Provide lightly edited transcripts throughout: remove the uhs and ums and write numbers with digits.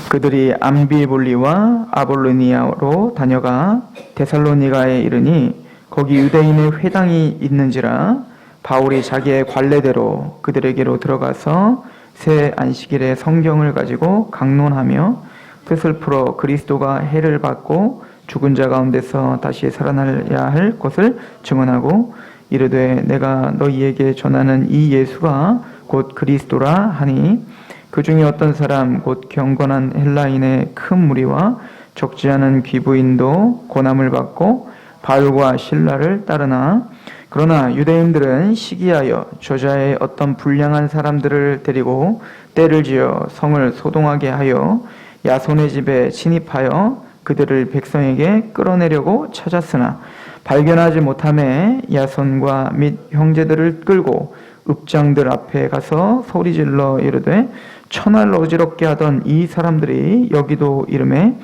그들이 암비볼리와 아볼로니아로 다녀가 데살로니가에 이르니 거기 유대인의 회당이 있는지라 바울이 자기의 관례대로 그들에게로 들어가서 새 안식일에 성경을 가지고 강론하며 뜻을 풀어 그리스도가 해를 받고 죽은 자 가운데서 다시 살아나야 할 것을 증언하고 이르되 내가 너희에게 전하는 이 예수가 곧 그리스도라 하니 그 중에 어떤 사람 곧 경건한 헬라인의 큰 무리와 적지 않은 귀부인도 고난을 받고 바울과 실라를 따르나 그러나 유대인들은 시기하여 저자의 어떤 불량한 사람들을 데리고 때를 지어 성을 소동하게 하여 야손의 집에 침입하여 그들을 백성에게 끌어내려고 찾았으나 발견하지 못하매 야손과 및 형제들을 끌고 읍장들 앞에 가서 소리질러 이르되 천하를 어지럽게 하던 이 사람들이 여기도 이르매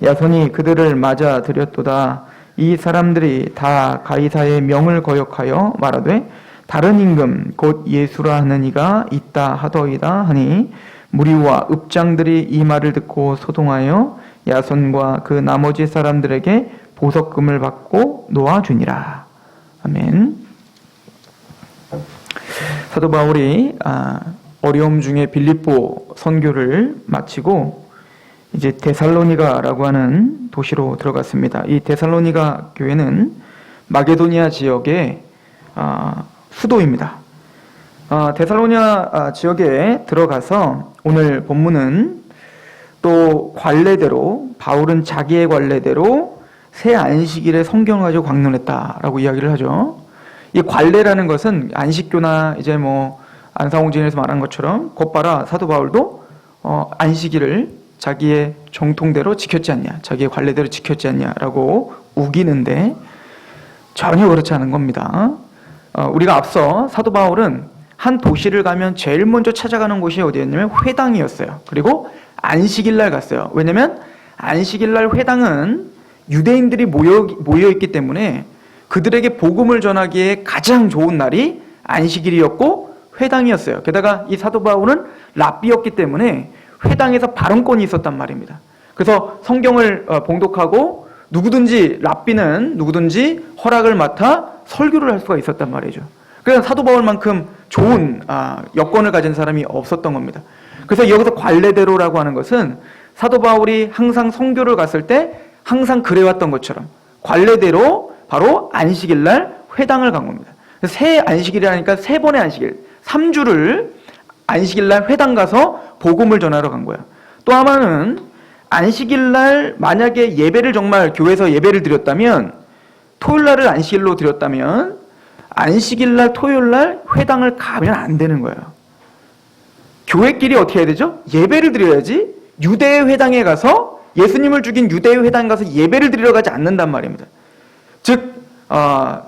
야손이 그들을 맞아 들였도다. 이 사람들이 다 가이사의 명을 거역하여 말하되 다른 임금 곧 예수라 하는 이가 있다 하더이다 하니 무리와 읍장들이 이 말을 듣고 소동하여 야손과 그 나머지 사람들에게 보석금을 받고 놓아주니라. 아멘. 사도 바울이 어려움 중에 빌립보 선교를 마치고 이제 데살로니가라고 하는 도시로 들어갔습니다. 이 데살로니가 교회는 마게도니아 지역의 수도입니다. 데살로니아 지역에 들어가서 오늘 본문은 또 관례대로 바울은 자기의 관례대로 새 안식일에 성경을 가지고 강론했다라고 이야기를 하죠. 이 관례라는 것은 안식교나 이제 안사홍진에서 말한 것처럼 곧바라 사도 바울도 안식일을 자기의 정통대로 지켰지 않냐, 자기의 관례대로 지켰지 않냐라고 우기는데 전혀 그렇지 않은 겁니다. 우리가 앞서 사도 바울은 한 도시를 가면 제일 먼저 찾아가는 곳이 어디였냐면 회당이었어요. 그리고 안식일날 갔어요. 왜냐면 안식일날 회당은 유대인들이 모여있기 때문에 그들에게 복음을 전하기에 가장 좋은 날이 안식일이었고 회당이었어요. 게다가 이 사도 바울은 랍비였기 때문에 회당에서 발언권이 있었단 말입니다. 그래서 성경을 봉독하고 랍비는 누구든지 허락을 맡아 설교를 할 수가 있었단 말이죠. 그래서 사도 바울만큼 좋은 여건을 가진 사람이 없었던 겁니다. 그래서 여기서 관례대로라고 하는 것은 사도 바울이 항상 선교를 갔을 때 항상 그래왔던 것처럼 관례대로 바로 안식일날 회당을 간 겁니다. 새 안식일이라니까 세 번의 안식일, 3주를 안식일날 회당 가서 복음을 전하러 간 거야. 또 하나는 안식일날 만약에 예배를 정말 교회에서 예배를 드렸다면 토요일날을 안식일로 드렸다면 안식일날 토요일날 회당을 가면 안 되는 거예요. 교회끼리 어떻게 해야 되죠? 예배를 드려야지 유대의 회당에 가서 예수님을 죽인 유대의 회당에 가서 예배를 드리러 가지 않는단 말입니다. 즉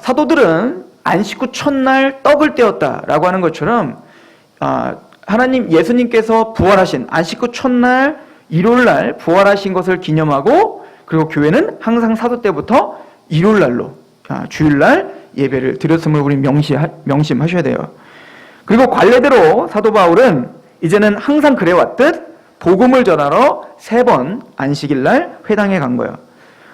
사도들은 안식 후 첫날 떡을 떼었다라고 하는 것처럼 하나님 예수님께서 부활하신 안식 후 첫날 일요일날 부활하신 것을 기념하고 그리고 교회는 항상 사도 때부터 일요일날로 주일날 예배를 드렸음을 우리 명심하셔야 돼요. 그리고 관례대로 사도 바울은 이제는 항상 그래왔듯 복음을 전하러 3번 안식일날 회당에 간 거예요.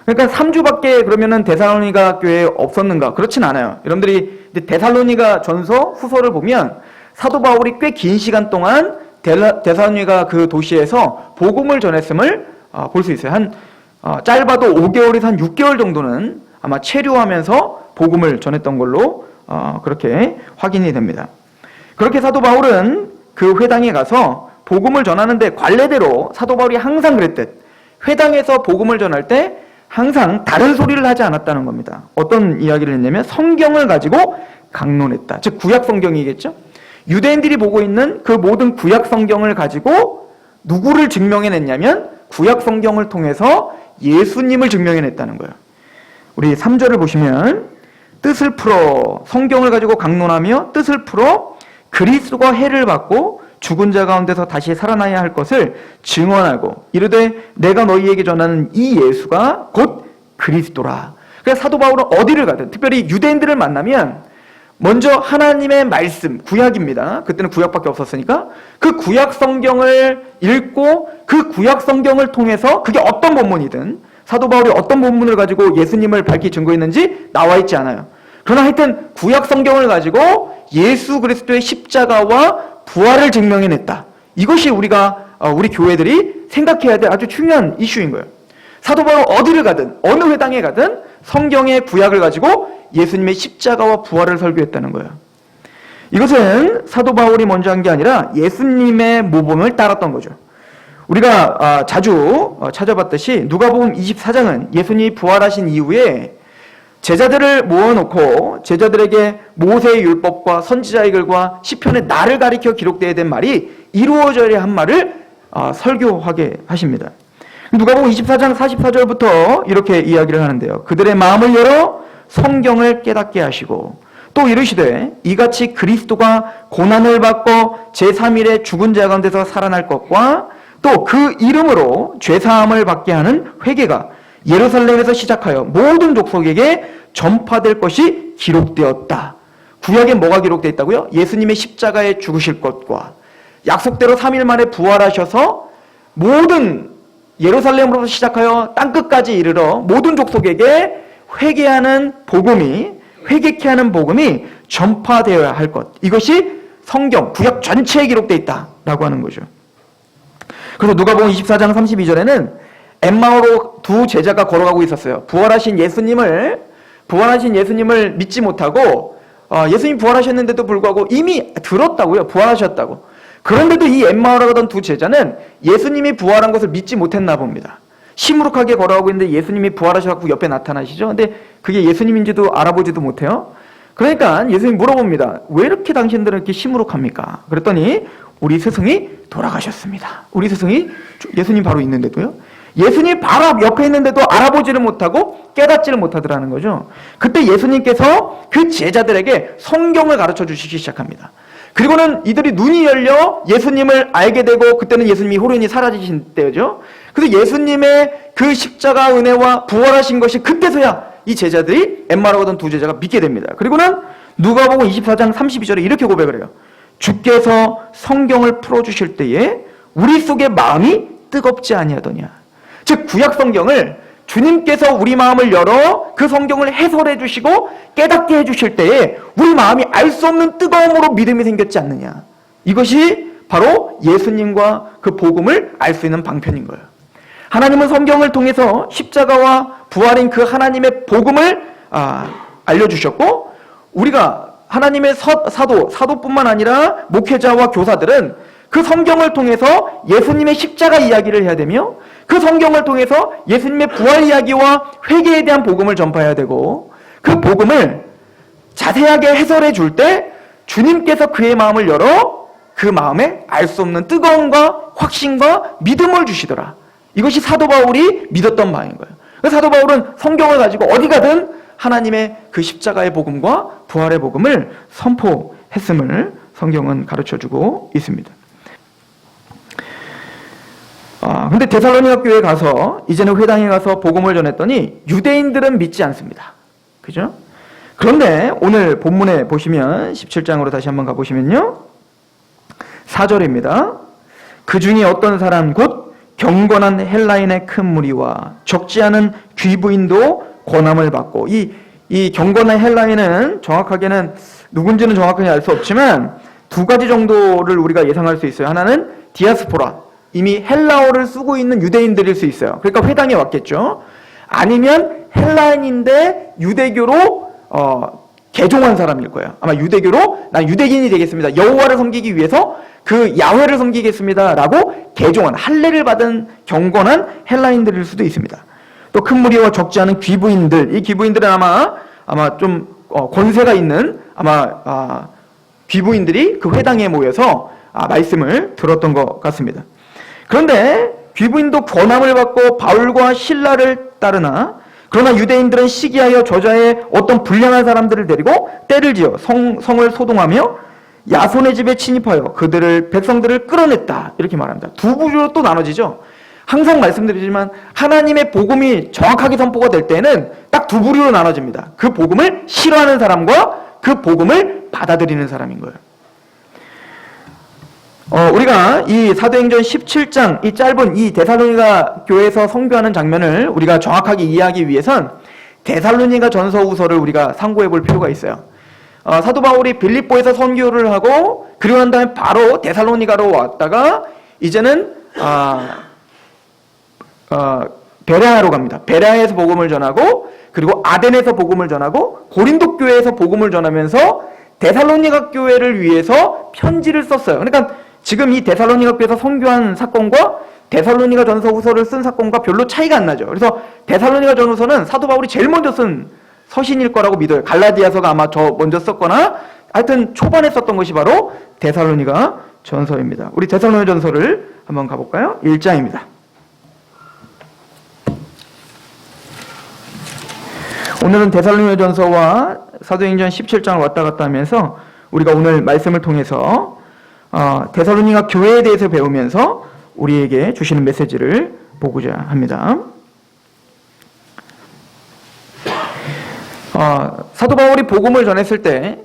그러니까 3주밖에 그러면은 데살로니가 교회에 없었는가? 그렇진 않아요. 여러분들이 데살로니가 전서 후서를 보면 사도 바울이 꽤 긴 시간 동안 데살로니가 그 도시에서 복음을 전했음을 볼 수 있어요. 짧아도 5개월에서 한 6개월 정도는 아마 체류하면서 복음을 전했던 걸로 그렇게 확인이 됩니다. 그렇게 사도 바울은 그 회당에 가서 복음을 전하는데 관례대로 사도 바울이 항상 그랬듯 회당에서 복음을 전할 때 항상 다른 소리를 하지 않았다는 겁니다. 어떤 이야기를 했냐면 성경을 가지고 강론했다. 즉 구약 성경이겠죠. 유대인들이 보고 있는 그 모든 구약 성경을 가지고 누구를 증명해냈냐면 구약 성경을 통해서 예수님을 증명해냈다는 거예요. 우리 3절을 보시면 뜻을 풀어 성경을 가지고 강론하며 뜻을 풀어 그리스도가 해를 받고 죽은 자 가운데서 다시 살아나야 할 것을 증언하고 이르되 내가 너희에게 전하는 이 예수가 곧 그리스도라. 그래서 사도 바울은 어디를 가든 특별히 유대인들을 만나면 먼저 하나님의 말씀, 구약입니다. 그때는 구약밖에 없었으니까 그 구약 성경을 읽고 그 구약 성경을 통해서 그게 어떤 본문이든 사도 바울이 어떤 본문을 가지고 예수님을 밝히 증거했는지 나와 있지 않아요. 그러나 하여튼 구약 성경을 가지고 예수 그리스도의 십자가와 부활을 증명해냈다. 이것이 우리 교회들이 생각해야 될 아주 중요한 이슈인 거예요. 사도 바울 어디를 가든 어느 회당에 가든 성경의 구약을 가지고 예수님의 십자가와 부활을 설교했다는 거예요. 이것은 사도 바울이 먼저 한 게 아니라 예수님의 모범을 따랐던 거죠. 우리가 자주 찾아봤듯이 누가복음 24장은 예수님이 부활하신 이후에 제자들을 모아놓고 제자들에게 모세의 율법과 선지자의 글과 시편의 날을 가리켜 기록되어야 된 말이 이루어져야 한 말을 설교하게 하십니다. 누가복음 24장 44절부터 이렇게 이야기를 하는데요. 그들의 마음을 열어 성경을 깨닫게 하시고 또 이르시되 이같이 그리스도가 고난을 받고 제3일에 죽은 자 가운데서 살아날 것과 또 그 이름으로 죄사함을 받게 하는 회개가 예루살렘에서 시작하여 모든 족속에게 전파될 것이 기록되었다. 구약에 뭐가 기록되어 있다고요? 예수님의 십자가에 죽으실 것과 약속대로 3일 만에 부활하셔서 모든 예루살렘으로부터 시작하여 땅끝까지 이르러 모든 족속에게 회개케 하는 복음이 전파되어야 할 것. 이것이 성경, 구약 전체에 기록되어 있다라고 하는 거죠. 그래서 누가복음 24장 32절에는 엠마오로 두 제자가 걸어가고 있었어요. 부활하신 예수님을 믿지 못하고 예수님 부활하셨는데도 불구하고 이미 들었다고요. 부활하셨다고. 그런데도 이 엠마오로 가던 두 제자는 예수님이 부활한 것을 믿지 못했나 봅니다. 시무룩하게 걸어가고 있는데 예수님이 부활하셔서 옆에 나타나시죠. 근데 그게 예수님인지도 알아보지도 못해요. 그러니까 예수님이 물어봅니다. 왜 이렇게 당신들은 이렇게 시무룩합니까? 그랬더니 우리 스승이 돌아가셨습니다. 우리 스승이 예수님 바로 있는데도요. 예수님 바로 옆에 있는데도 알아보지를 못하고 깨닫지를 못하더라는 거죠. 그때 예수님께서 그 제자들에게 성경을 가르쳐 주시기 시작합니다. 그리고는 이들이 눈이 열려 예수님을 알게 되고 그때는 예수님이 호련히 사라지신 때죠. 그래서 예수님의 그 십자가 은혜와 부활하신 것이 그때서야 이 제자들이 엠마오로 가던 두 제자가 믿게 됩니다. 그리고는 누가복음 24장 32절에 이렇게 고백을 해요. 주께서 성경을 풀어주실 때에 우리 속의 마음이 뜨겁지 아니하더냐. 즉 구약 성경을 주님께서 우리 마음을 열어 그 성경을 해설해 주시고 깨닫게 해주실 때에 우리 마음이 알 수 없는 뜨거움으로 믿음이 생겼지 않느냐. 이것이 바로 예수님과 그 복음을 알 수 있는 방편인 거예요. 하나님은 성경을 통해서 십자가와 부활인 그 하나님의 복음을 알려주셨고 우리가 하나님의 사도뿐만 아니라 목회자와 교사들은 그 성경을 통해서 예수님의 십자가 이야기를 해야 되며 그 성경을 통해서 예수님의 부활 이야기와 회개에 대한 복음을 전파해야 되고 그 복음을 자세하게 해설해 줄 때 주님께서 그의 마음을 열어 그 마음에 알 수 없는 뜨거움과 확신과 믿음을 주시더라. 이것이 사도 바울이 믿었던 바인 거예요. 그래서 사도 바울은 성경을 가지고 어디 가든 하나님의 그 십자가의 복음과 부활의 복음을 선포했음을 성경은 가르쳐주고 있습니다. 근데 데살로니가 교회에 가서 이제는 회당에 가서 복음을 전했더니 유대인들은 믿지 않습니다. 그죠? 그런데 오늘 본문에 보시면 17장으로 다시 한번 가보시면요. 4절입니다. 그 중에 어떤 사람 곧 경건한 헬라인의 큰 무리와 적지 않은 귀부인도 권함을 받고 이 경건한 헬라인은 정확하게는 누군지는 정확하게 알 수 없지만 두 가지 정도를 우리가 예상할 수 있어요. 하나는 디아스포라, 이미 헬라어를 쓰고 있는 유대인들일 수 있어요. 그러니까 회당에 왔겠죠. 아니면 헬라인인데 유대교로 개종한 사람일 거예요. 아마 유대교로 난 유대인이 되겠습니다. 여호와를 섬기기 위해서 그 야훼를 섬기겠습니다 라고 개종한 할례를 받은 경건한 헬라인들일 수도 있습니다. 또 큰 무리와 적지 않은 귀부인들, 이 귀부인들은 아마 좀 권세가 있는 귀부인들이 그 회당에 모여서 말씀을 들었던 것 같습니다. 그런데 귀부인도 권함을 받고 바울과 실라를 따르나 그러나 유대인들은 시기하여 저자의 어떤 불량한 사람들을 데리고 때를 지어 성을 소동하며 야손의 집에 침입하여 백성들을 끌어냈다. 이렇게 말합니다. 두 부류로 또 나눠지죠. 항상 말씀드리지만 하나님의 복음이 정확하게 선포가 될 때는 딱 두 부류로 나눠집니다. 그 복음을 싫어하는 사람과 그 복음을 받아들이는 사람인 거예요. 우리가 이 사도행전 17장, 이 짧은 이 데살로니가 교회에서 선교하는 장면을 우리가 정확하게 이해하기 위해선 데살로니가 전서후서를 우리가 참고해 볼 필요가 있어요. 사도 바울이 빌립보에서 선교를 하고 그리고 난 다음에 바로 데살로니가로 왔다가 이제는 베레아로 갑니다. 베레아에서 복음을 전하고 그리고 아덴에서 복음을 전하고 고린도 교회에서 복음을 전하면서 데살로니가 교회를 위해서 편지를 썼어요. 그러니까 지금 이 데살로니가 교회에서 선교한 사건과 데살로니가 전서후서를 쓴 사건과 별로 차이가 안 나죠. 그래서 데살로니가 전후서는 사도 바울이 제일 먼저 쓴 서신일 거라고 믿어요. 갈라디아서가 아마 먼저 썼거나 하여튼 초반에 썼던 것이 바로 데살로니가 전서입니다. 우리 데살로니가 전서를 한번 가볼까요? 1장입니다. 오늘은 데살로니가 전서와 사도행전 17장을 왔다 갔다 하면서 우리가 오늘 말씀을 통해서 데살로니가 교회에 대해서 배우면서 우리에게 주시는 메시지를 보고자 합니다. 사도 바울이 복음을 전했을 때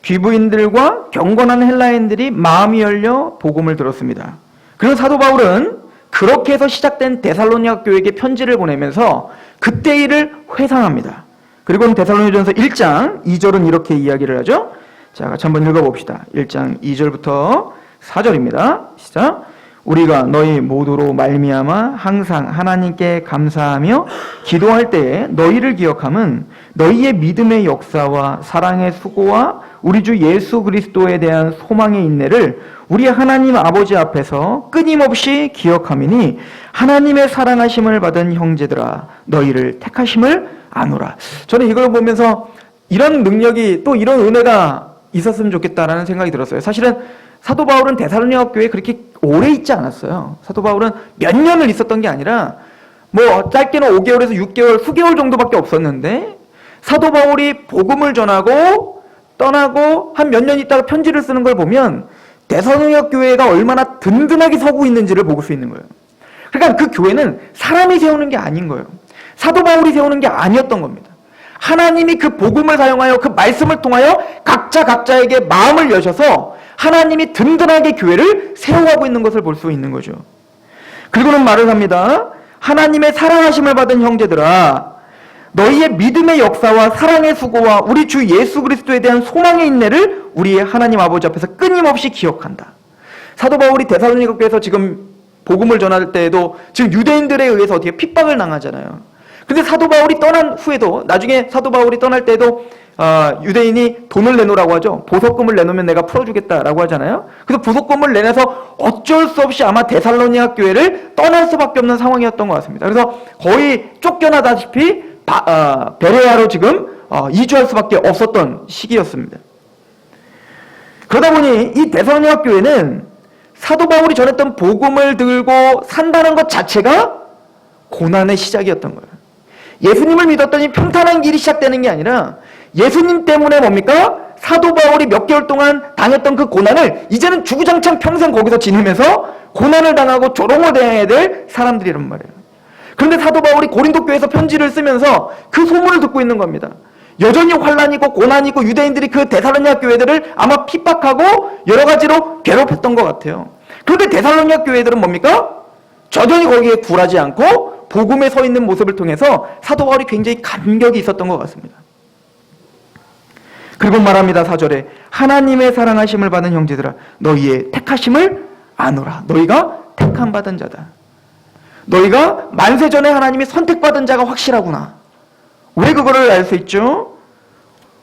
귀부인들과 경건한 헬라인들이 마음이 열려 복음을 들었습니다. 그리고 사도 바울은 그렇게 해서 시작된 데살로니가 교회에게 편지를 보내면서 그때 일을 회상합니다. 그리고 데살로니가전서 1장 2절은 이렇게 이야기를 하죠. 자, 같이 한번 읽어봅시다. 1장 2절부터 4절입니다. 시작. 우리가 너희 모두로 말미암아 항상 하나님께 감사하며 기도할 때에 너희를 기억함은 너희의 믿음의 역사와 사랑의 수고와 우리 주 예수 그리스도에 대한 소망의 인내를 우리 하나님 아버지 앞에서 끊임없이 기억함이니 하나님의 사랑하심을 받은 형제들아 너희를 택하심을 아노라. 저는 이걸 보면서 이런 능력이 또 이런 은혜가 있었으면 좋겠다라는 생각이 들었어요. 사실은 사도 바울은 데살로니가 교회에 그렇게 오래 있지 않았어요. 사도 바울은 몇 년을 있었던 게 아니라 뭐 짧게는 5개월에서 6개월, 수개월 정도밖에 없었는데 사도 바울이 복음을 전하고 떠나고 한 몇 년 있다가 편지를 쓰는 걸 보면 데살로니가 교회가 얼마나 든든하게 서고 있는지를 볼 수 있는 거예요. 그러니까 그 교회는 사람이 세우는 게 아닌 거예요. 사도 바울이 세우는 게 아니었던 겁니다. 하나님이 그 복음을 사용하여 그 말씀을 통하여 각자에게 마음을 여셔서 하나님이 든든하게 교회를 세워가고 있는 것을 볼 수 있는 거죠. 그리고는 말을 합니다. 하나님의 사랑하심을 받은 형제들아 너희의 믿음의 역사와 사랑의 수고와 우리 주 예수 그리스도에 대한 소망의 인내를 우리의 하나님 아버지 앞에서 끊임없이 기억한다. 사도 바울이 데살로니가 교회에서 지금 복음을 전할 때에도 지금 유대인들에 의해서 어떻게 핍박을 당하잖아요. 근데 사도 바울이 떠난 후에도 나중에 사도 바울이 떠날 때도 유대인이 돈을 내놓으라고 하죠. 보석금을 내놓으면 내가 풀어주겠다라고 하잖아요. 그래서 보석금을 내놔서 어쩔 수 없이 아마 데살로니가 교회를 떠날 수밖에 없는 상황이었던 것 같습니다. 그래서 거의 쫓겨나다시피 베레아로 지금 이주할 수밖에 없었던 시기였습니다. 그러다 보니 이 데살로니가 교회는 사도 바울이 전했던 복음을 들고 산다는 것 자체가 고난의 시작이었던 거예요. 예수님을 믿었더니 평탄한 길이 시작되는 게 아니라 예수님 때문에 뭡니까? 사도 바울이 몇 개월 동안 당했던 그 고난을 이제는 주구장창 평생 거기서 지내면서 고난을 당하고 조롱을 당해야 될 사람들이란 말이에요. 그런데 사도 바울이 고린도 교회에서 편지를 쓰면서 그 소문을 듣고 있는 겁니다. 여전히 환난이 있고 고난이 있고 유대인들이 그 데살로니가 교회들을 아마 핍박하고 여러 가지로 괴롭혔던 것 같아요. 그런데 데살로니가 교회들은 뭡니까? 여전히 거기에 굴하지 않고 복음에 서 있는 모습을 통해서 사도 바울이 굉장히 감격이 있었던 것 같습니다. 그리고 말합니다. 4절에 하나님의 사랑하심을 받은 형제들아 너희의 택하심을 아노라. 너희가 택함 받은 자다. 너희가 만세전에 하나님이 선택받은 자가 확실하구나. 왜 그거를 알 수 있죠?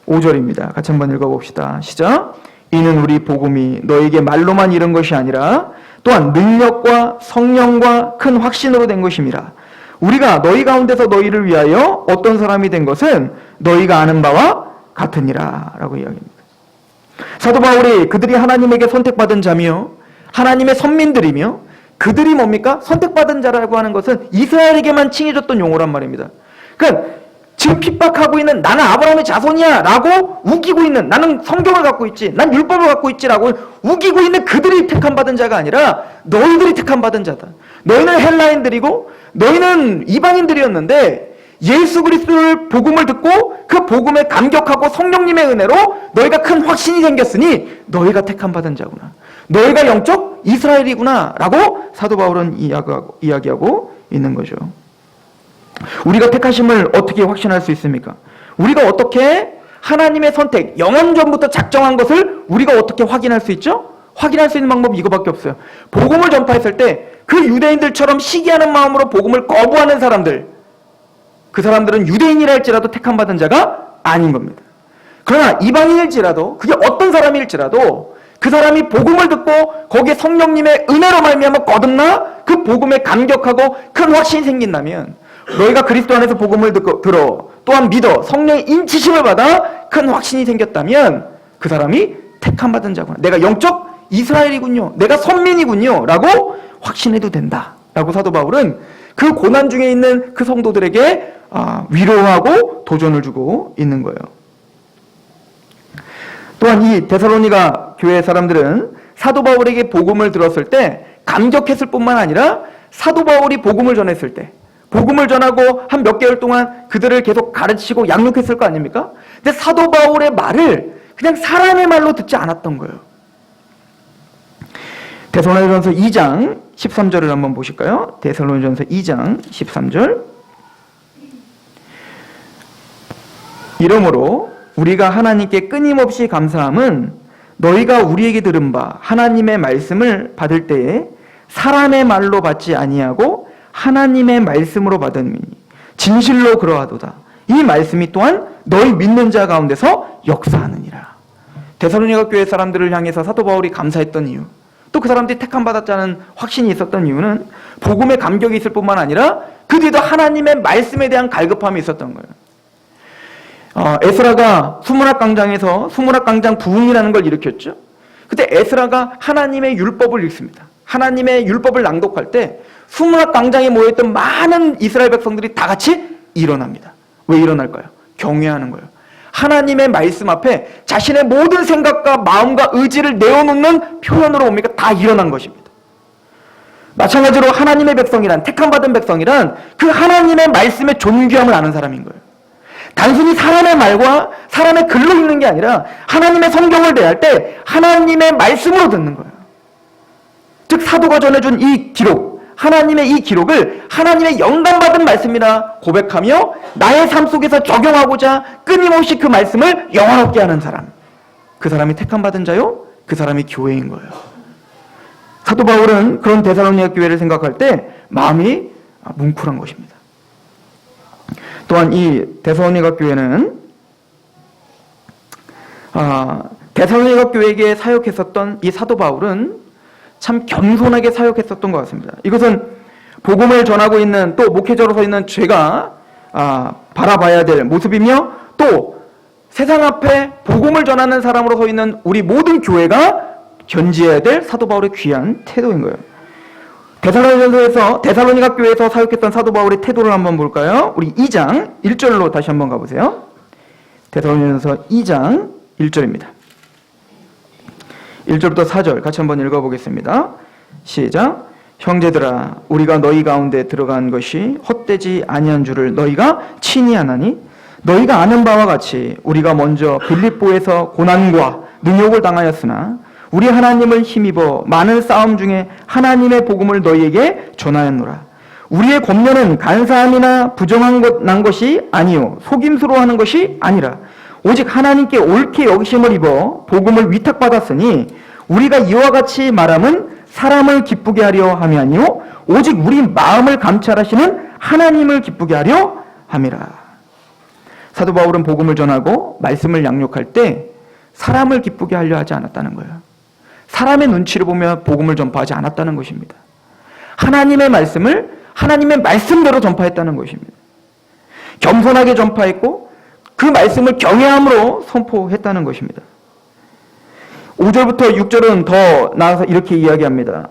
5절입니다. 같이 한번 읽어봅시다. 시작. 이는 우리 복음이 너에게 말로만 이른 것이 아니라 또한 능력과 성령과 큰 확신으로 된 것임이라. 우리가 너희 가운데서 너희를 위하여 어떤 사람이 된 것은 너희가 아는 바와 같으니라 라고 이야기합니다. 사도 바울이 그들이 하나님에게 선택받은 자며 하나님의 선민들이며 그들이 뭡니까? 선택받은 자라고 하는 것은 이스라엘에게만 칭해졌던 용어란 말입니다. 그러니까 지금 핍박하고 있는 나는 아브라함의 자손이야 라고 우기고 있는 나는 성경을 갖고 있지 난 율법을 갖고 있지 라고 우기고 있는 그들이 택함받은 자가 아니라 너희들이 택함받은 자다. 너희는 헬라인들이고 너희는 이방인들이었는데 예수 그리스도의 복음을 듣고 그 복음에 감격하고 성령님의 은혜로 너희가 큰 확신이 생겼으니 너희가 택함 받은 자구나. 너희가 영적 이스라엘이구나 라고 사도 바울은 이야기하고 있는 거죠. 우리가 택하심을 어떻게 확신할 수 있습니까? 우리가 어떻게 하나님의 선택, 영원 전부터 작정한 것을 우리가 어떻게 확인할 수 있죠? 확인할 수 있는 방법이 이거밖에 없어요. 복음을 전파했을 때 그 유대인들처럼 시기하는 마음으로 복음을 거부하는 사람들, 그 사람들은 유대인이라 할지라도 택함 받은 자가 아닌 겁니다. 그러나 이방인일지라도, 그게 어떤 사람일지라도 그 사람이 복음을 듣고 거기에 성령님의 은혜로 말미암아 거듭나 그 복음에 감격하고 큰 확신이 생긴다면, 너희가 그리스도 안에서 복음을 들어 또한 믿어 성령의 인치심을 받아 큰 확신이 생겼다면 그 사람이 택함 받은 자구나. 내가 영적 이스라엘이군요. 내가 선민이군요. 라고 확신해도 된다. 라고 사도 바울은 그 고난 중에 있는 그 성도들에게 위로하고 도전을 주고 있는 거예요. 또한 이 데살로니가 교회 사람들은 사도 바울에게 복음을 들었을 때 감격했을 뿐만 아니라 사도 바울이 복음을 전했을 때, 복음을 전하고 한 몇 개월 동안 그들을 계속 가르치고 양육했을 거 아닙니까? 근데 사도 바울의 말을 그냥 사람의 말로 듣지 않았던 거예요. 데살로니가전서 2장 13절을 한번 보실까요? 데살로니가전서 2장 13절. 이러므로 우리가 하나님께 끊임없이 감사함은 너희가 우리에게 들은 바 하나님의 말씀을 받을 때에 사람의 말로 받지 아니하고 하나님의 말씀으로 받음이니 진실로 그러하도다. 이 말씀이 또한 너희 믿는 자 가운데서 역사하느니라. 데살로니가 교회 사람들을 향해서 사도 바울이 감사했던 이유, 또 그 사람들이 택함 받았다는 확신이 있었던 이유는 복음의 감격이 있을 뿐만 아니라 그 뒤에도 하나님의 말씀에 대한 갈급함이 있었던 거예요. 에스라가 수문학 강장에서 수문학 강장 부흥이라는 걸 일으켰죠. 그때 에스라가 하나님의 율법을 읽습니다. 하나님의 율법을 낭독할 때 수문학 강장에 모여있던 많은 이스라엘 백성들이 다 같이 일어납니다. 왜 일어날까요? 경외하는 거예요. 하나님의 말씀 앞에 자신의 모든 생각과 마음과 의지를 내어놓는 표현으로 뭡니까? 다 일어난 것입니다. 마찬가지로 하나님의 백성이란, 택함받은 백성이란 그 하나님의 말씀의 존귀함을 아는 사람인 거예요. 단순히 사람의 말과 사람의 글로 읽는 게 아니라 하나님의 성경을 대할 때 하나님의 말씀으로 듣는 거예요. 즉 사도가 전해준 이 기록, 하나님의 이 기록을 하나님의 영감받은 말씀이라 고백하며 나의 삶 속에서 적용하고자 끊임없이 그 말씀을 영원롭게 하는 사람, 그 사람이 택함받은 자요, 그 사람이 교회인 거예요. 사도 바울은 그런 데살로니가 교회를 생각할 때 마음이 뭉클한 것입니다. 또한 이 데살로니가 교회는 데살로니가 교회에게 사역했었던 이 사도 바울은 참 겸손하게 사역했었던 것 같습니다. 이것은 복음을 전하고 있는 또 목회자로서 있는 제가 바라봐야 될 모습이며 또 세상 앞에 복음을 전하는 사람으로 서 있는 우리 모든 교회가 견지해야 될 사도 바울의 귀한 태도인 거예요. 데살로니가 교회에서 사역했던 사도 바울의 태도를 한번 볼까요? 우리 2장 1절로 다시 한번 가보세요. 데살로니가서 2장 1절입니다. 1절부터 4절 같이 한번 읽어보겠습니다. 시작. 형제들아, 우리가 너희 가운데 들어간 것이 헛되지 아니한 줄을 너희가 친히 아나니 너희가 아는 바와 같이 우리가 먼저 빌립보에서 고난과 능욕을 당하였으나 우리 하나님을 힘입어 많은 싸움 중에 하나님의 복음을 너희에게 전하였노라. 우리의 권면은 간사함이나 부정한 것이 아니요 속임수로 하는 것이 아니라 오직 하나님께 옳게 여기심을 입어 복음을 위탁받았으니 우리가 이와 같이 말함은 사람을 기쁘게 하려 함이 아니요 오직 우리 마음을 감찰하시는 하나님을 기쁘게 하려 함이라. 사도 바울은 복음을 전하고 말씀을 양육할 때 사람을 기쁘게 하려 하지 않았다는 거예요. 사람의 눈치를 보며 복음을 전파하지 않았다는 것입니다. 하나님의 말씀을 하나님의 말씀대로 전파했다는 것입니다. 겸손하게 전파했고 그 말씀을 경외함으로 선포했다는 것입니다. 5절부터 6절은 더 나아가서 이렇게 이야기합니다.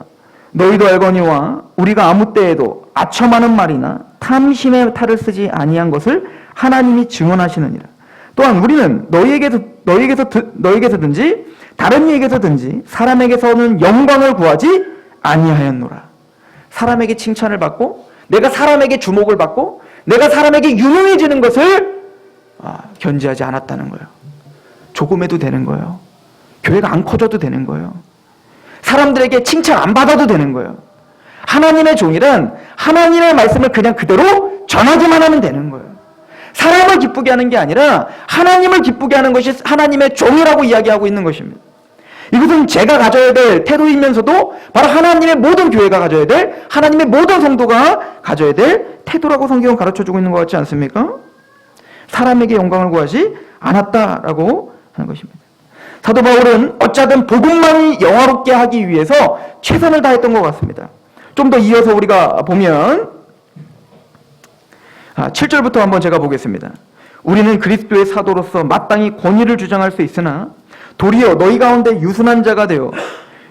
너희도 알거니와 우리가 아무 때에도 아첨하는 말이나 탐심의 탈을 쓰지 아니한 것을 하나님이 증언하시느니라. 또한 우리는 너희에게서든지 다른 이에게서든지 사람에게서는 영광을 구하지 아니하였노라. 사람에게 칭찬을 받고 내가 사람에게 주목을 받고 내가 사람에게 유명해지는 것을 견지하지 않았다는 거예요. 조금 해도 되는 거예요. 교회가 안 커져도 되는 거예요. 사람들에게 칭찬 안 받아도 되는 거예요. 하나님의 종이란 하나님의 말씀을 그냥 그대로 전하기만 하면 되는 거예요. 사람을 기쁘게 하는 게 아니라 하나님을 기쁘게 하는 것이 하나님의 종이라고 이야기하고 있는 것입니다. 이것은 제가 가져야 될 태도이면서도 바로 하나님의 모든 교회가 가져야 될, 하나님의 모든 성도가 가져야 될 태도라고 성경은 가르쳐주고 있는 것 같지 않습니까? 사람에게 영광을 구하지 않았다라고 하는 것입니다. 사도 바울은 어쩌든 복음만 영화롭게 하기 위해서 최선을 다했던 것 같습니다. 좀 더 이어서 우리가 보면 7절부터 한번 제가 보겠습니다. 우리는 그리스도의 사도로서 마땅히 권위를 주장할 수 있으나 도리어 너희 가운데 유순한 자가 되어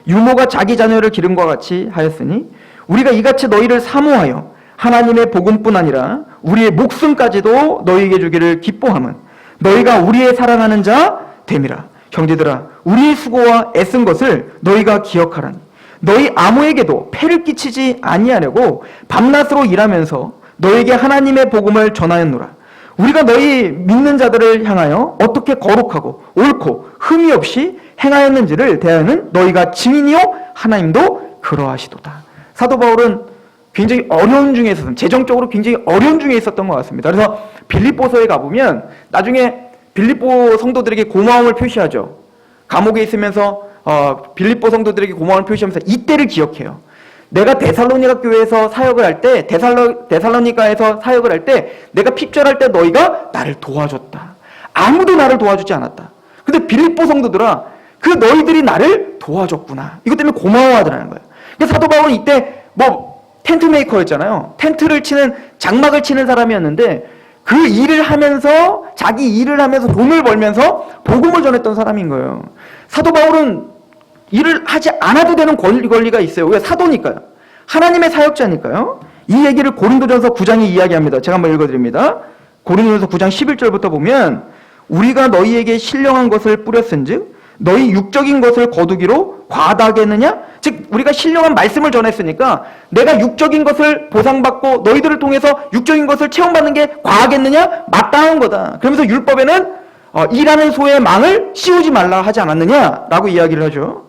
유모가 자기 자녀를 기름과 같이 하였으니 우리가 이같이 너희를 사모하여 하나님의 복음뿐 아니라 우리의 목숨까지도 너희에게 주기를 기뻐함은 너희가 우리의 사랑하는 자 됨이라. 형제들아, 우리의 수고와 애쓴 것을 너희가 기억하라니 너희 아무에게도 폐를 끼치지 아니하려고 밤낮으로 일하면서 너희에게 하나님의 복음을 전하였노라. 우리가 너희 믿는 자들을 향하여 어떻게 거룩하고 옳고 흠이 없이 행하였는지를 대하여는 너희가 증인이요 하나님도 그러하시도다. 사도 바울은 굉장히 어려운 중에 있었던, 재정적으로 굉장히 어려운 중에 있었던 것 같습니다. 그래서 빌립보서에 가보면 나중에 빌립보 성도들에게 고마움을 표시하죠. 감옥에 있으면서 빌립보 성도들에게 고마움을 표시하면서 이때를 기억해요. 내가 데살로니가 교회에서 사역을 할 때, 데살로니가에서 사역을 할 때, 내가 핍절할 때 너희가 나를 도와줬다. 아무도 나를 도와주지 않았다. 근데 빌립보 성도들아, 그 너희들이 나를 도와줬구나. 이것 때문에 고마워하더라는 거예요. 그러니까 사도 바울은 이때 텐트 메이커였잖아요. 텐트를 치는, 장막을 치는 사람이었는데 그 일을 하면서, 자기 일을 하면서 돈을 벌면서 복음을 전했던 사람인 거예요. 사도 바울은 일을 하지 않아도 되는 권리가 있어요. 왜? 사도니까요. 하나님의 사역자니까요. 이 얘기를 고린도전서 9장에 이야기합니다. 제가 한번 읽어드립니다. 고린도전서 9장 11절부터 보면 우리가 너희에게 신령한 것을 뿌렸은즉 너희 육적인 것을 거두기로 과다하겠느냐? 즉 우리가 신령한 말씀을 전했으니까 내가 육적인 것을 보상받고 너희들을 통해서 육적인 것을 체험받는 게 과하겠느냐? 마땅한 거다. 그러면서 율법에는 일하는 소의 망을 씌우지 말라 하지 않았느냐라고 이야기를 하죠.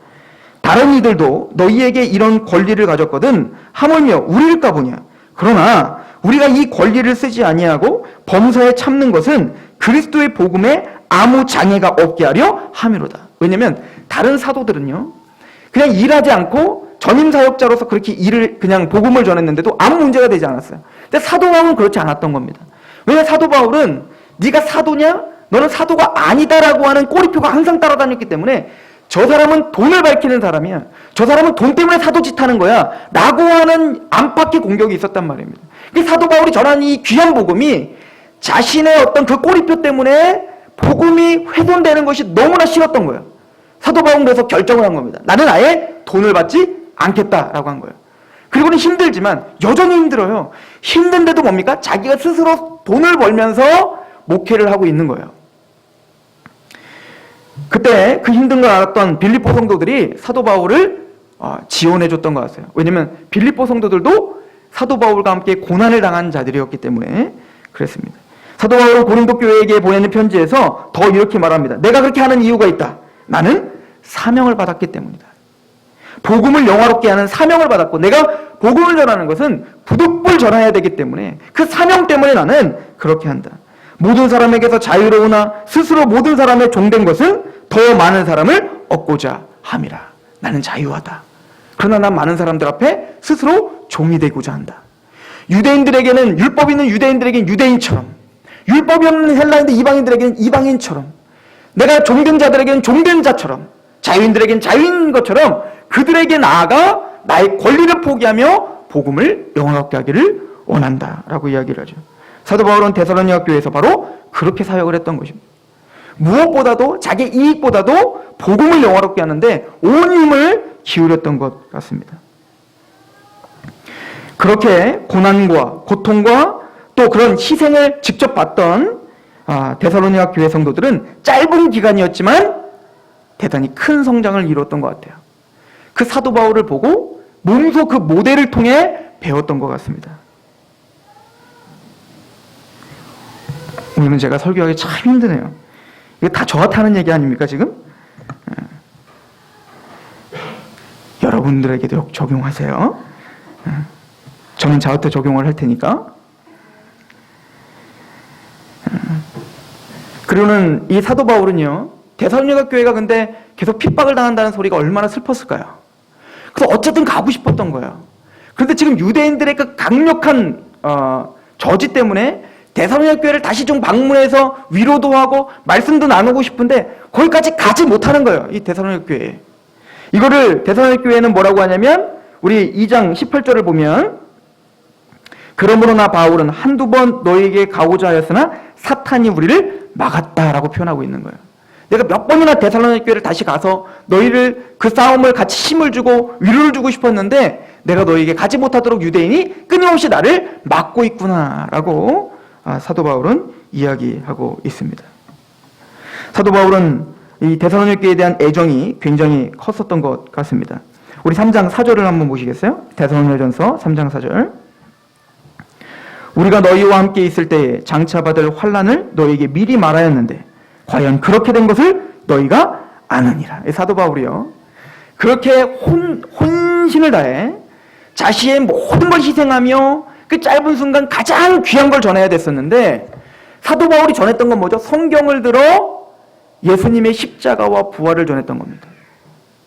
다른 이들도 너희에게 이런 권리를 가졌거든 하물며 우리일까 보냐. 그러나 우리가 이 권리를 쓰지 아니하고 범사에 참는 것은 그리스도의 복음에 아무 장애가 없게 하려 함이로다. 왜냐면 다른 사도들은요 그냥 일하지 않고 전임 사역자로서 그렇게 일을 그냥 복음을 전했는데도 아무 문제가 되지 않았어요. 근데 사도 바울은 그렇지 않았던 겁니다. 왜냐면 사도 바울은 네가 사도냐? 너는 사도가 아니다라고 하는 꼬리표가 항상 따라다녔기 때문에 저 사람은 돈을 밝히는 사람이야. 저 사람은 돈 때문에 사도짓 하는 거야. 라고 하는 안팎의 공격이 있었단 말입니다. 사도 바울이 전한 이 귀한 복음이 자신의 어떤 그 꼬리표 때문에 복음이 훼손되는 것이 너무나 싫었던 거예요. 사도 바울은 그래서 결정을 한 겁니다. 나는 아예 돈을 받지 않겠다라고 한 거예요. 그리고는 힘들지만 여전히 힘들어요. 힘든데도 뭡니까? 자기가 스스로 돈을 벌면서 목회를 하고 있는 거예요. 그때 그 힘든 걸 알았던 빌립보 성도들이 사도 바울을 지원해줬던 것 같아요. 왜냐하면 빌립보 성도들도 사도 바울과 함께 고난을 당한 자들이었기 때문에 그랬습니다. 사도 바울은 고린도 교회에게 보내는 편지에서 더 이렇게 말합니다. 내가 그렇게 하는 이유가 있다. 나는 사명을 받았기 때문이다. 복음을 영화롭게 하는 사명을 받았고 내가 복음을 전하는 것은 부득불 전해야 되기 때문에 그 사명 때문에 나는 그렇게 한다. 모든 사람에게서 자유로우나 스스로 모든 사람의 종된 것은 더 많은 사람을 얻고자 함이라. 나는 자유하다. 그러나 난 많은 사람들 앞에 스스로 종이 되고자 한다. 유대인들에게는 율법 있는 유대인들에게는 유대인처럼, 율법이 없는 헬라인들 이방인들에게는 이방인처럼, 내가 종된 자들에게는 종된 자처럼, 자유인들에게는 자유인 것처럼 그들에게 나아가 나의 권리를 포기하며 복음을 영원하게 하기를 원한다라고 이야기를 하죠. 사도 바울은 데살로니가 교회에서 바로 그렇게 사역을 했던 것입니다. 무엇보다도 자기 이익보다도 복음을 영화롭게 하는데 온 힘을 기울였던 것 같습니다. 그렇게 고난과 고통과 또 그런 희생을 직접 봤던 데살로니가 교회 성도들은 짧은 기간이었지만 대단히 큰 성장을 이루었던 것 같아요. 그 사도 바울을 보고 몸소 그 모델을 통해 배웠던 것 같습니다. 오늘은 제가 설교하기 참 힘드네요. 이거 다 저한테 하는 얘기 아닙니까 지금? 여러분들에게도 적용하세요. 저는 저한테 적용을 할 테니까. 그리고는 이 사도 바울은요, 데살로니가 교회가 근데 계속 핍박을 당한다는 소리가 얼마나 슬펐을까요? 그래서 어쨌든 가고 싶었던 거예요. 그런데 지금 유대인들의 그 강력한 저지 때문에 데살로니가 교회를 다시 좀 방문해서 위로도 하고 말씀도 나누고 싶은데 거기까지 가지 못하는 거예요. 이 데살로니가 교회에. 이거를 데살로니가 교회는 뭐라고 하냐면 우리 2장 18절을 보면 그러므로 나 바울은 한두 번 너에게 가고자 하였으나 사탄이 우리를 막았다라고 표현하고 있는 거예요. 내가 몇 번이나 데살로니가 교회를 다시 가서 너희를 그 싸움을 같이 힘을 주고 위로를 주고 싶었는데 내가 너희에게 가지 못하도록 유대인이 끊임없이 나를 막고 있구나라고 사도 바울은 이야기하고 있습니다. 사도 바울은 이 데살로니가 교회에 대한 애정이 굉장히 컸었던 것 같습니다. 우리 3장 4절을 한번 보시겠어요? 데살로니가전서 3장 4절. 우리가 너희와 함께 있을 때에 장차 받을 환난을 너희에게 미리 말하였는데 과연 그렇게 된 것을 너희가 아느니라. 사도 바울이요, 그렇게 혼신을 다해 자신의 모든 걸 희생하며 그 짧은 순간 가장 귀한 걸 전해야 됐었는데 사도 바울이 전했던 건 뭐죠? 성경을 들어 예수님의 십자가와 부활을 전했던 겁니다.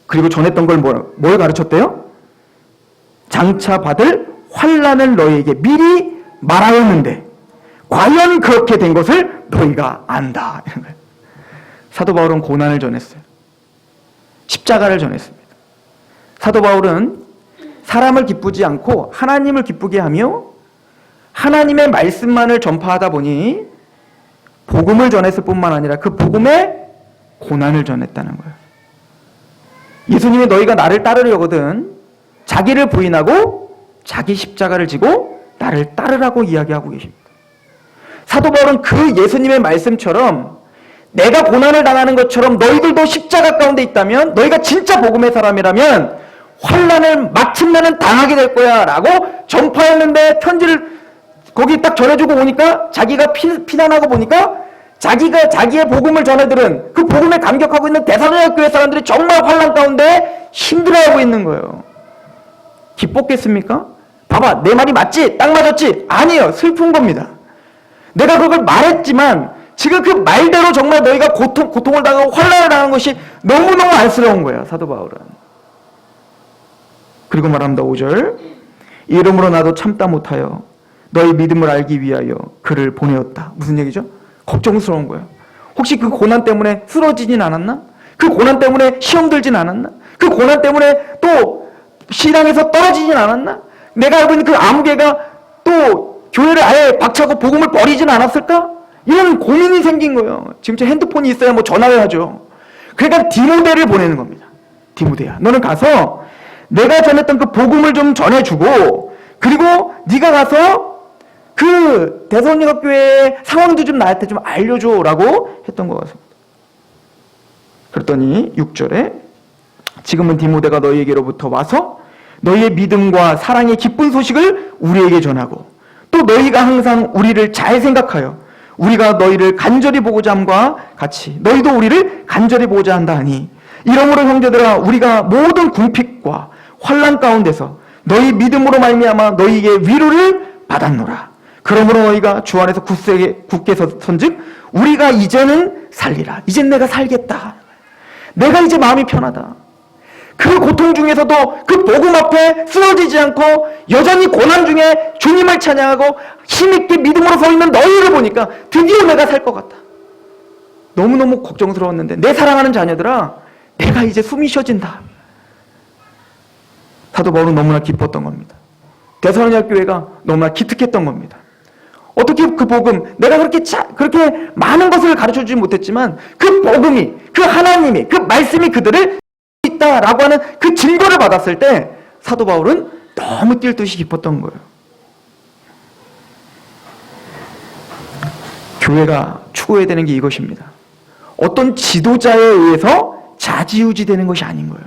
그리고 전했던 걸 뭘 가르쳤대요? 장차 받을 환난을 너희에게 미리 말하였는데 과연 그렇게 된 것을 너희가 안다. 이런 거예요. 사도 바울은 고난을 전했어요. 십자가를 전했습니다. 사도 바울은 사람을 기쁘지 않고 하나님을 기쁘게 하며 하나님의 말씀만을 전파하다 보니 복음을 전했을 뿐만 아니라 그 복음의 고난을 전했다는 거예요. 예수님이 너희가 나를 따르려거든 자기를 부인하고 자기 십자가를 지고 나를 따르라고 이야기하고 계십니다. 사도 바울은 그 예수님의 말씀처럼 내가 고난을 당하는 것처럼 너희들도 십자가 가운데 있다면, 너희가 진짜 복음의 사람이라면 환난을 마침내는 당하게 될 거야 라고 전파했는데, 편지를 거기 딱 전해주고 오니까 자기가 피난하고 보니까 자기가 자기의 복음을 전해들은 그 복음에 감격하고 있는 데살로니가 교회 사람들이 정말 환난 가운데 힘들어하고 있는 거예요. 기뻤겠습니까? 봐봐, 내 말이 맞지? 딱 맞았지? 아니에요. 슬픈 겁니다. 내가 그걸 말했지만 지금 그 말대로 정말 너희가 고통을 당하고 환난을 당한 것이 너무너무 안쓰러운 거예요. 사도 바울은. 그리고 말합니다. 5절. 이러므로 나도 참다 못하여 너희 믿음을 알기 위하여 그를 보내었다. 무슨 얘기죠? 걱정스러운 거예요. 혹시 그 고난 때문에 쓰러지진 않았나? 그 고난 때문에 시험 들진 않았나? 그 고난 때문에 또 신앙에서 떨어지진 않았나? 내가 알고 있는 그 아무개가 또 교회를 아예 박차고 복음을 버리진 않았을까? 이런 고민이 생긴 거예요. 지금 제 핸드폰이 있어야 뭐 전화를 하죠. 그러니까 디모데를 보내는 겁니다. 디모데야, 너는 가서 내가 전했던 그 복음을 좀 전해주고, 그리고 네가 가서 그 데살로니가 교회의 상황도 좀 나한테 좀 알려줘라고 했던 것 같습니다. 그랬더니 6절에 지금은 디모데가 너희에게로부터 와서 너희의 믿음과 사랑의 기쁜 소식을 우리에게 전하고, 또 너희가 항상 우리를 잘 생각하여 우리가 너희를 간절히 보고자 함과 같이 너희도 우리를 간절히 보고자 한다 하니, 이러므로 형제들아 우리가 모든 궁핍과 환난 가운데서 너희 믿음으로 말미암아 너희에게 위로를 받았노라. 그러므로 너희가 주 안에서 굳게 선즉 우리가 이제는 살리라. 이젠 내가 살겠다. 내가 이제 마음이 편하다. 그 고통 중에서도 그 복음 앞에 쓰러지지 않고 여전히 고난 중에 주님을 찬양하고 힘있게 믿음으로 서 있는 너희를 보니까 드디어 내가 살 것 같다. 너무너무 걱정스러웠는데 내 사랑하는 자녀들아, 내가 이제 숨이 쉬어진다. 사도 바울은 너무나 기뻤던 겁니다. 데살로니가 교회가 너무나 기특했던 겁니다. 어떻게 그 복음, 내가 그렇게 많은 것을 가르쳐주지 못했지만 그 복음이, 그 하나님이, 그 말씀이 그들을 있다라고 하는 그 증거를 받았을 때 사도 바울은 너무 뛸 듯이 기뻤던 거예요. 교회가 추구해야 되는 게 이것입니다. 어떤 지도자에 의해서 좌지우지 되는 것이 아닌 거예요.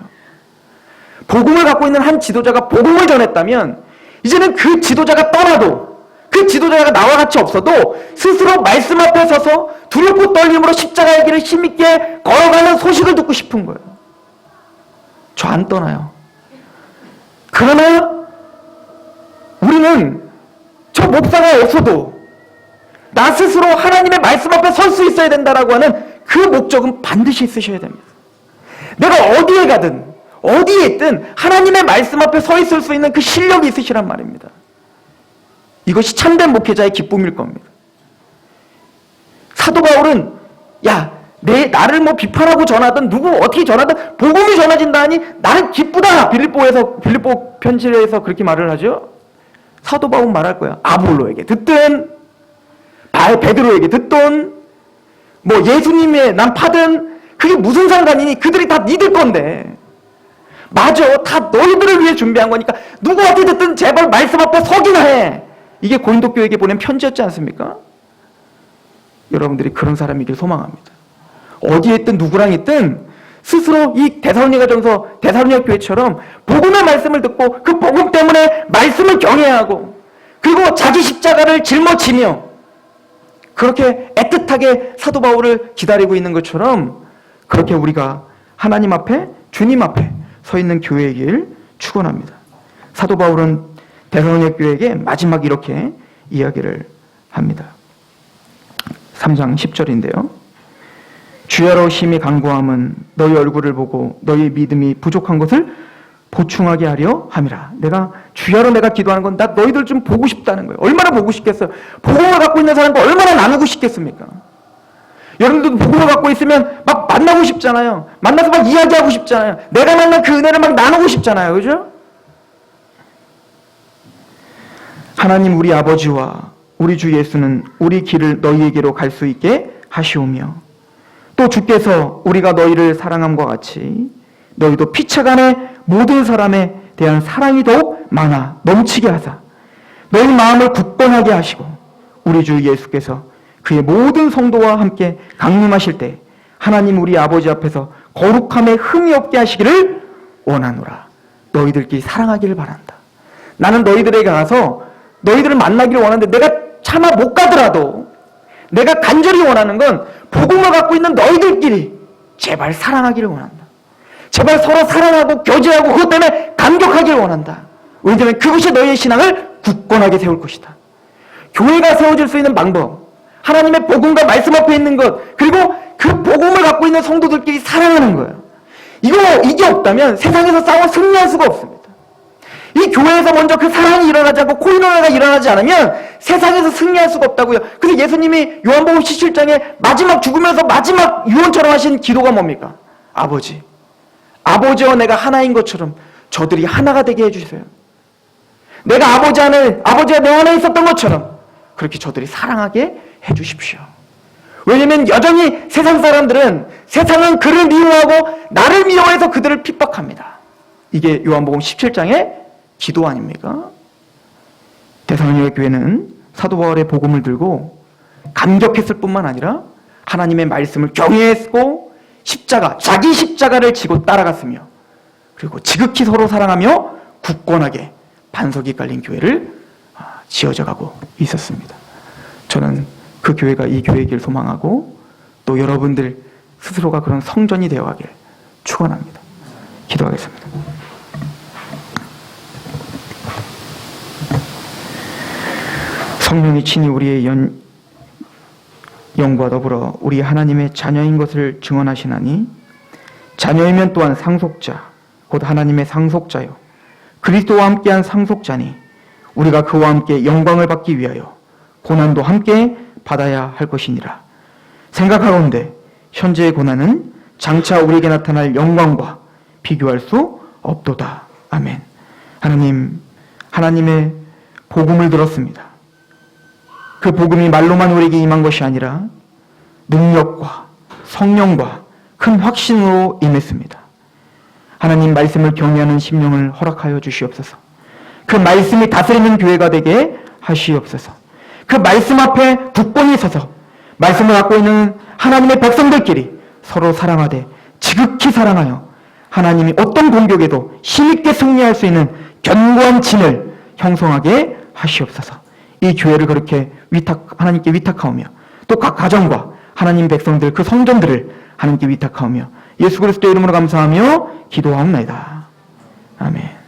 복음을 갖고 있는 한 지도자가 복음을 전했다면 이제는 그 지도자가 떠나도 그 지도자가 나와 같이 없어도 스스로 말씀 앞에 서서 두렵고 떨림으로 십자가의 길을 힘있게 걸어가는 소식을 듣고 싶은 거예요. 저 안 떠나요. 그러나 우리는 저 목사가 없어도 나 스스로 하나님의 말씀 앞에 설 수 있어야 된다라고 하는 그 목적은 반드시 있으셔야 됩니다. 내가 어디에 가든 어디에 있든 하나님의 말씀 앞에 서 있을 수 있는 그 실력이 있으시란 말입니다. 이것이 참된 목회자의 기쁨일 겁니다. 사도 바울은 나를 뭐 비판하고 전하든 누구 어떻게 전하든 복음이 전해진다 하니 나는 기쁘다. 빌립보 편지에서 그렇게 말을 하죠. 사도 바울은 말할 거야. 아볼로에게 듣든 베드로에게 듣든 뭐 예수님의 난파든 그게 무슨 상관이니? 그들이 다 니들 건데. 맞아. 다 너희들을 위해 준비한 거니까 누구한테 듣든 제발 말씀 앞에 서기나 해. 이게 고린도 교회에게 보낸 편지였지 않습니까? 여러분들이 그런 사람이길 소망합니다. 어디에 있든 누구랑 있든 스스로 이 데살로니가전서 데살로니가 교회처럼 복음의 말씀을 듣고 그 복음 때문에 말씀을 경외하고 그리고 자기 십자가를 짊어지며 그렇게 애틋하게 사도 바울을 기다리고 있는 것처럼 그렇게 우리가 하나님 앞에 주님 앞에 서 있는 교회이길 축원합니다. 사도 바울은 데살로니가 교회에게 마지막 이렇게 이야기를 합니다. 3장 10절인데요. 주야로 심히 간구함은 너희 얼굴을 보고 너희 믿음이 부족한 것을 보충하게 하려 함이라. 주야로 내가 기도하는 건 나 너희들 좀 보고 싶다는 거예요. 얼마나 보고 싶겠어요. 복음을 갖고 있는 사람과 얼마나 나누고 싶겠습니까? 여러분들도 복음을 갖고 있으면 막 만나고 싶잖아요. 만나서 막 이야기하고 싶잖아요. 내가 만난 그 은혜를 막 나누고 싶잖아요. 그죠? 하나님 우리 아버지와 우리 주 예수는 우리 길을 너희에게로 갈 수 있게 하시오며 또 주께서 우리가 너희를 사랑함과 같이 너희도 피차간에 모든 사람에 대한 사랑이 더욱 많아 넘치게 하사 너희 마음을 굳건하게 하시고 우리 주 예수께서 그의 모든 성도와 함께 강림하실 때 하나님 우리 아버지 앞에서 거룩함에 흠이 없게 하시기를 원하노라. 너희들끼리 사랑하기를 바란다. 나는 너희들에게 가서 너희들을 만나기를 원하는데 내가 차마 못 가더라도 내가 간절히 원하는 건 복음을 갖고 있는 너희들끼리 제발 사랑하기를 원한다. 제발 서로 사랑하고 교제하고 그것 때문에 감격하기를 원한다. 왜냐하면 그것이 너희의 신앙을 굳건하게 세울 것이다. 교회가 세워질 수 있는 방법, 하나님의 복음과 말씀 앞에 있는 것, 그리고 그 복음을 갖고 있는 성도들끼리 사랑하는 거예요. 이게 없다면 세상에서 싸워 승리할 수가 없습니다. 이 교회에서 먼저 그 사랑이 일어나지 않고 코이노니아가 일어나지 않으면 세상에서 승리할 수가 없다고요. 그래서 예수님이 요한복음 17장에 마지막 죽으면서 마지막 유언처럼 하신 기도가 뭡니까? 아버지와 내가 하나인 것처럼 저들이 하나가 되게 해주세요. 내가 아버지가 내 안에 있었던 것처럼 그렇게 저들이 사랑하게 해주십시오. 왜냐하면 여전히 세상은 그를 미워하고 나를 미워해서 그들을 핍박합니다. 이게 요한복음 17장의 기도 아닙니까? 데살로니가 교회는 사도 바울의 복음을 들고 감격했을 뿐만 아니라 하나님의 말씀을 경외했고 자기 십자가를 지고 따라갔으며 그리고 지극히 서로 사랑하며 굳건하게 반석이 깔린 교회를 지어져 가고 있었습니다. 저는 그 교회가 이 교회이길 소망하고 또 여러분들 스스로가 그런 성전이 되어가길 축원합니다. 기도하겠습니다. 성령이 친히 우리의 영과 더불어 우리 하나님의 자녀인 것을 증언하시나니 자녀이면 또한 상속자 곧 하나님의 상속자요 그리스도와 함께한 상속자니 우리가 그와 함께 영광을 받기 위하여 고난도 함께 받아야 할 것이니라. 생각하건대 현재의 고난은 장차 우리에게 나타날 영광과 비교할 수 없도다. 아멘. 하나님의 복음을 들었습니다. 그 복음이 말로만 우리에게 임한 것이 아니라 능력과 성령과 큰 확신으로 임했습니다. 하나님 말씀을 경외하는 심령을 허락하여 주시옵소서. 그 말씀이 다스리는 교회가 되게 하시옵소서. 그 말씀 앞에 굳건히 서서 말씀을 갖고 있는 하나님의 백성들끼리 서로 사랑하되 지극히 사랑하여 하나님이 어떤 공격에도 힘있게 승리할 수 있는 견고한 진을 형성하게 하시옵소서. 이 교회를 그렇게 하나님께 위탁하오며 또 각 가정과 하나님 백성들 그 성전들을 하나님께 위탁하오며 예수 그리스도의 이름으로 감사하며 기도하옵나이다. 아멘.